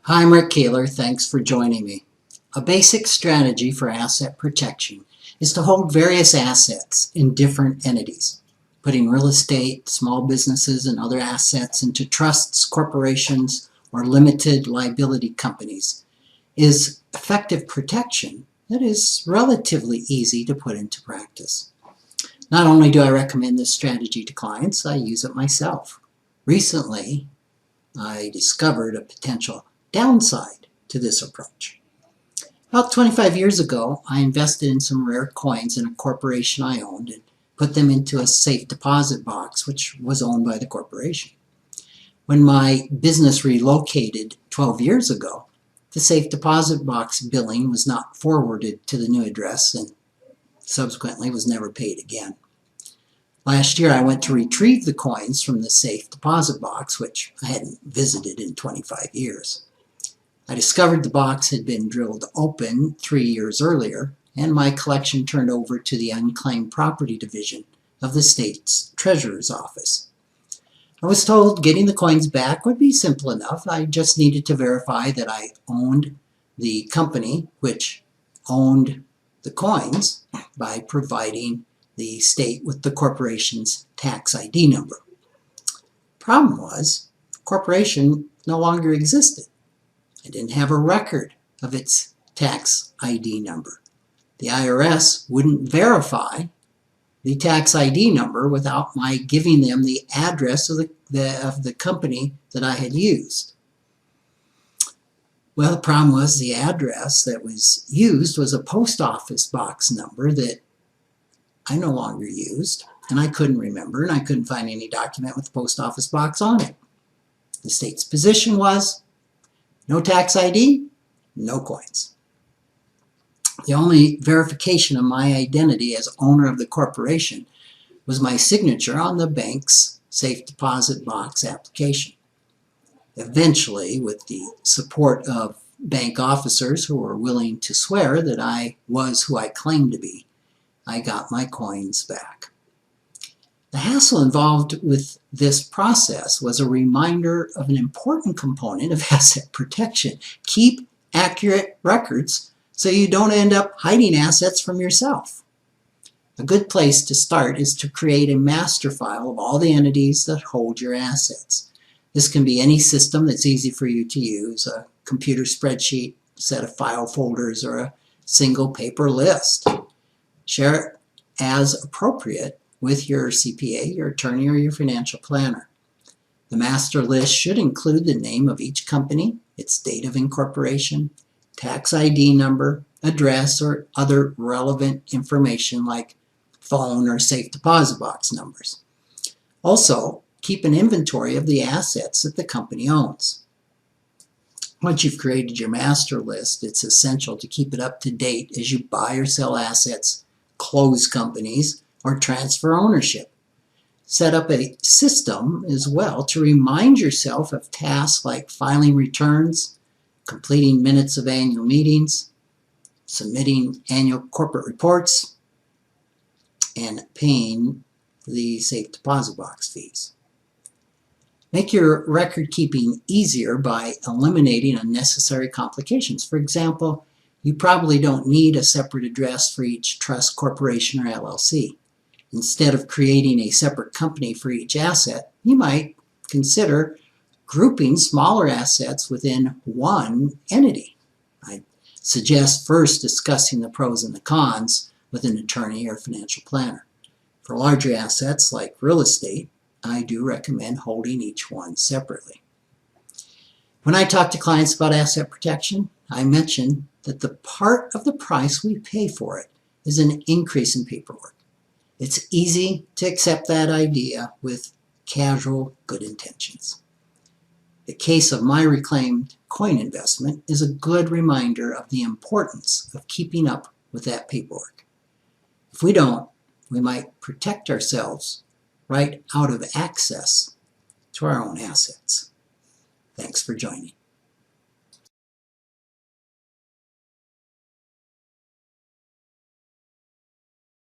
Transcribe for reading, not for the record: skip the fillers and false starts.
Hi, I'm Rick Keeler. Thanks for joining me. A basic strategy for asset protection is to hold various assets in different entities. Putting real estate, small businesses, and other assets into trusts, corporations, or limited liability companies is effective protection that is relatively easy to put into practice. Not only do I recommend this strategy to clients, I use it myself. Recently, I discovered a potential downside to this approach. About 25 years ago, I invested in some rare coins in a corporation I owned and put them into a safe deposit box, which was owned by the corporation. When my business relocated 12 years ago, the safe deposit box billing was not forwarded to the new address and subsequently was never paid again. Last year, I went to retrieve the coins from the safe deposit box, which I hadn't visited in 25 years. I discovered the box had been drilled open 3 years earlier, and my collection turned over to the Unclaimed Property Division of the state's Treasurer's Office. I was told getting the coins back would be simple enough. I just needed to verify that I owned the company which owned the coins by providing the state with the corporation's tax ID number. Problem was, the corporation no longer existed. I didn't have a record of its tax ID number. The IRS wouldn't verify the tax ID number without my giving them the address of the company that I had used. Well, the problem was the address that was used was a post office box number that I no longer used, and I couldn't remember, and I couldn't find any document with the post office box on it. The state's position was, no tax ID, no coins. The only verification of my identity as owner of the corporation was my signature on the bank's safe deposit box application. Eventually, with the support of bank officers who were willing to swear that I was who I claimed to be, I got my coins back. The hassle involved with this process was a reminder of an important component of asset protection. Keep accurate records so you don't end up hiding assets from yourself. A good place to start is to create a master file of all the entities that hold your assets. This can be any system that's easy for you to use, a computer spreadsheet, set of file folders, or a single paper list. Share it as appropriate with your CPA, your attorney, or your financial planner. The master list should include the name of each company, its date of incorporation, tax ID number, address, or other relevant information like phone or safe deposit box numbers. Also, keep an inventory of the assets that the company owns. Once you've created your master list, it's essential to keep it up to date as you buy or sell assets, close companies, or transfer ownership. Set up a system as well to remind yourself of tasks like filing returns, completing minutes of annual meetings, submitting annual corporate reports, and paying the safe deposit box fees. Make your record keeping easier by eliminating unnecessary complications. For example, you probably don't need a separate address for each trust, corporation, or LLC. Instead of creating a separate company for each asset, you might consider grouping smaller assets within one entity. I suggest first discussing the pros and the cons with an attorney or financial planner. For larger assets like real estate, I do recommend holding each one separately. When I talk to clients about asset protection, I mention that the part of the price we pay for it is an increase in paperwork. It's easy to accept that idea with casual good intentions. The case of my reclaimed coin investment is a good reminder of the importance of keeping up with that paperwork. If we don't, we might protect ourselves right out of access to our own assets. Thanks for joining.